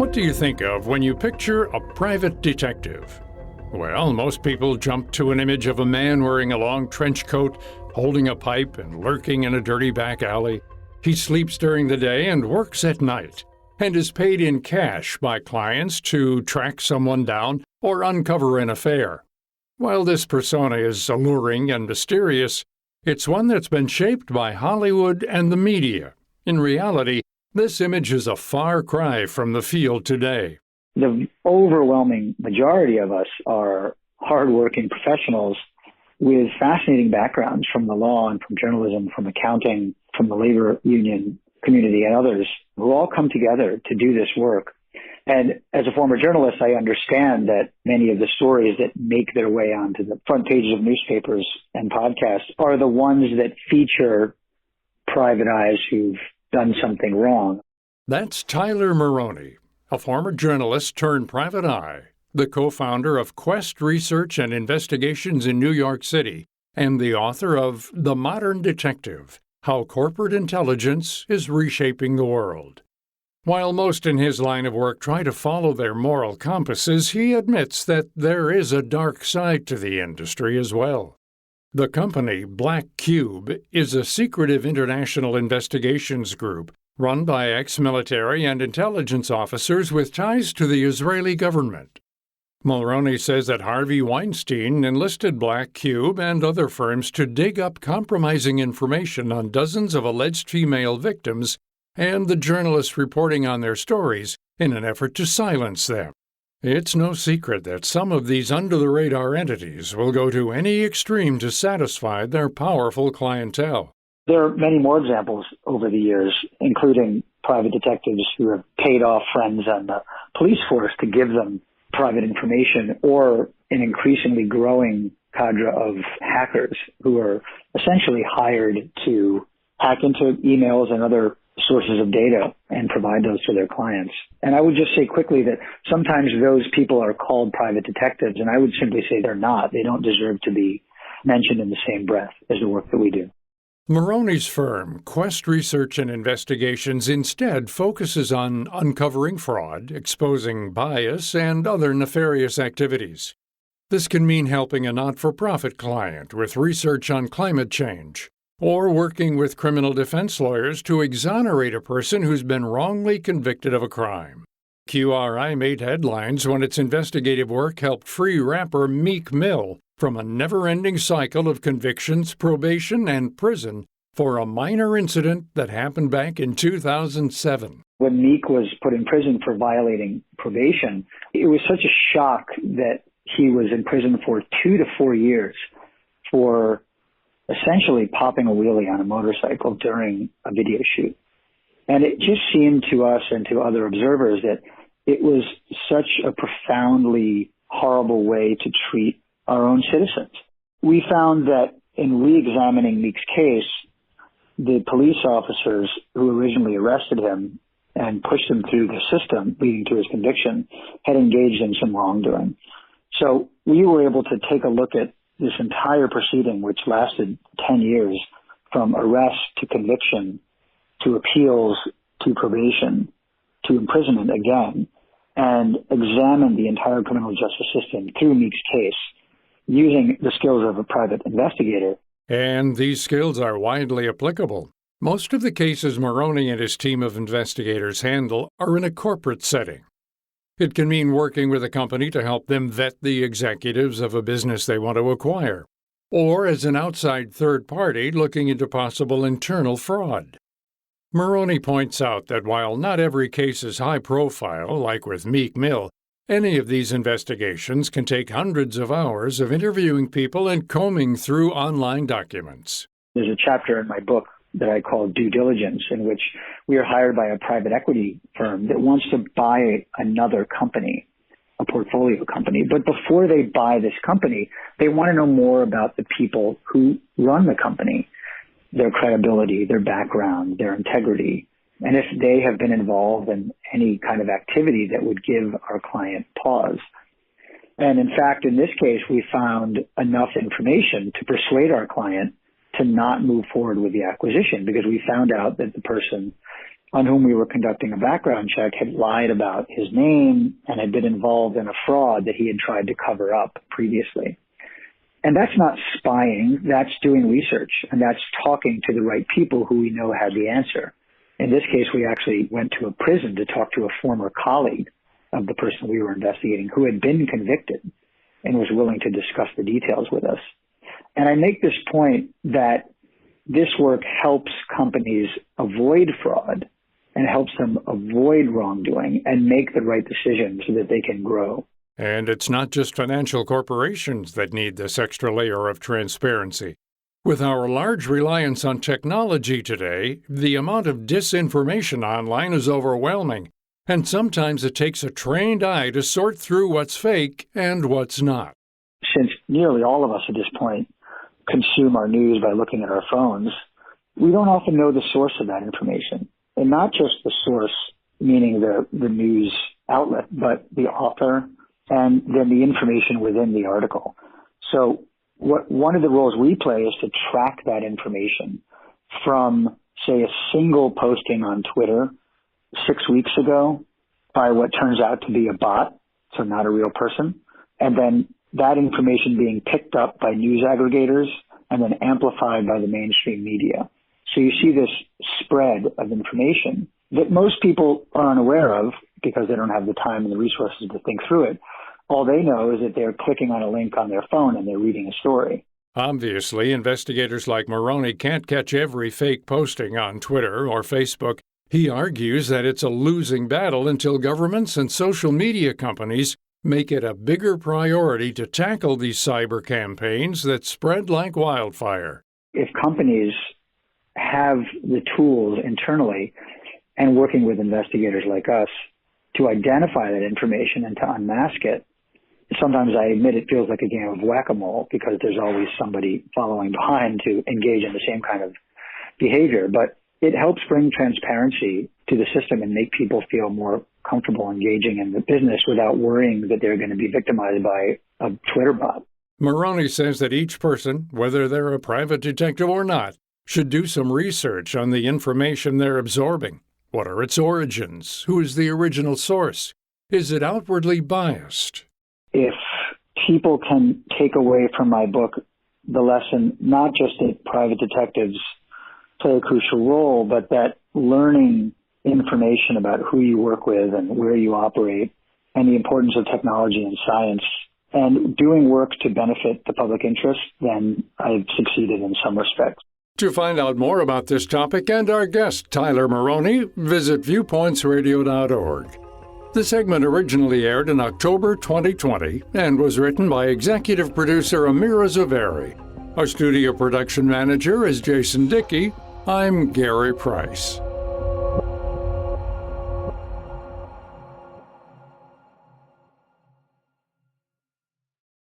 What do you think of when you picture a private detective? Well, most people jump to an image of a man wearing a long trench coat, holding a pipe and lurking in a dirty back alley. He sleeps during the day and works at night, and is paid in cash by clients to track someone down or uncover an affair. While this persona is alluring and mysterious, it's one that's been shaped by Hollywood and the media. In reality, this image is a far cry from the field today. The overwhelming majority of us are hardworking professionals with fascinating backgrounds from the law and from journalism, from accounting, from the labor union community and others who all come together to do this work. And as a former journalist, I understand that many of the stories that make their way onto the front pages of newspapers and podcasts are the ones that feature private eyes who've done something wrong. That's Tyler Maroney, a former journalist turned private eye, the co-founder of Quest Research and Investigations in New York City, and the author of The Modern Detective: How Corporate Intelligence is Reshaping the World. While most in his line of work try to follow their moral compasses, he admits that there is a dark side to the industry as well. The company, Black Cube, is a secretive international investigations group run by ex-military and intelligence officers with ties to the Israeli government. Mulroney says that Harvey Weinstein enlisted Black Cube and other firms to dig up compromising information on dozens of alleged female victims and the journalists reporting on their stories in an effort to silence them. It's no secret that some of these under-the-radar entities will go to any extreme to satisfy their powerful clientele. There are many more examples over the years, including private detectives who have paid off friends on the police force to give them private information, or an increasingly growing cadre of hackers who are essentially hired to hack into emails and other sources of data and provide those to their clients. And I would just say quickly that sometimes those people are called private detectives, and I would simply say they're not. They don't deserve to be mentioned in the same breath as the work that we do. Maroney's firm, Quest Research and Investigations, instead focuses on uncovering fraud, exposing bias, and other nefarious activities. This can mean helping a not-for-profit client with research on climate change, or working with criminal defense lawyers to exonerate a person who's been wrongly convicted of a crime. QRI made headlines when its investigative work helped free rapper Meek Mill from a never-ending cycle of convictions, probation, and prison for a minor incident that happened back in 2007. When Meek was put in prison for violating probation, it was such a shock that he was in prison for 2 to 4 years for essentially popping a wheelie on a motorcycle during a video shoot. And it just seemed to us and to other observers that it was such a profoundly horrible way to treat our own citizens. We found that in re-examining Meek's case, the police officers who originally arrested him and pushed him through the system, leading to his conviction, had engaged in some wrongdoing. So we were able to take a look at this entire proceeding, which lasted 10 years, from arrest to conviction, to appeals, to probation, to imprisonment again, and examine the entire criminal justice system through Meek's case, using the skills of a private investigator. And these skills are widely applicable. Most of the cases Maroney and his team of investigators handle are in a corporate setting. It can mean working with a company to help them vet the executives of a business they want to acquire, or as an outside third party looking into possible internal fraud. Maroney points out that while not every case is high profile, like with Meek Mill, any of these investigations can take hundreds of hours of interviewing people and combing through online documents. There's a chapter in my book that I call Due Diligence, in which we are hired by a private equity firm that wants to buy another company, a portfolio company. But before they buy this company, they want to know more about the people who run the company, their credibility, their background, their integrity, and if they have been involved in any kind of activity that would give our client pause. And in fact, in this case, we found enough information to persuade our client to not move forward with the acquisition, because we found out that the person on whom we were conducting a background check had lied about his name and had been involved in a fraud that he had tried to cover up previously. And that's not spying, that's doing research, and that's talking to the right people who we know had the answer. In this case, we actually went to a prison to talk to a former colleague of the person we were investigating who had been convicted and was willing to discuss the details with us. And I make this point that this work helps companies avoid fraud and helps them avoid wrongdoing and make the right decisions so that they can grow. And it's not just financial corporations that need this extra layer of transparency. With our large reliance on technology today, the amount of disinformation online is overwhelming, and sometimes it takes a trained eye to sort through what's fake and what's not. Since nearly all of us at this point consume our news by looking at our phones, we don't often know the source of that information. And not just the source, meaning the news outlet, but the author and then the information within the article. So one of the roles we play is to track that information from, say, a single posting on Twitter 6 weeks ago by what turns out to be a bot, so not a real person, and then that information being picked up by news aggregators and then amplified by the mainstream media. So you see this spread of information that most people are unaware of because they don't have the time and the resources to think through it. All they know is that they're clicking on a link on their phone and they're reading a story. Obviously, investigators like Maroney can't catch every fake posting on Twitter or Facebook. He argues that it's a losing battle until governments and social media companies make it a bigger priority to tackle these cyber campaigns that spread like wildfire. If companies have the tools internally and working with investigators like us to identify that information and to unmask it, sometimes I admit it feels like a game of whack-a-mole because there's always somebody following behind to engage in the same kind of behavior. But it helps bring transparency to the system and make people feel more comfortable engaging in the business without worrying that they're going to be victimized by a Twitter bot. Maroney says that each person, whether they're a private detective or not, should do some research on the information they're absorbing. What are its origins? Who is the original source? Is it outwardly biased? If people can take away from my book the lesson, not just that private detectives play a crucial role, but that learning information about who you work with and where you operate and the importance of technology and science and doing work to benefit the public interest, then I've succeeded in some respects. To find out more about this topic and our guest, Tyler Maroney, visit viewpointsradio.org. The segment originally aired in October 2020 and was written by executive producer Amira Zaveri. Our studio production manager is Jason Dickey. I'm Gary Price.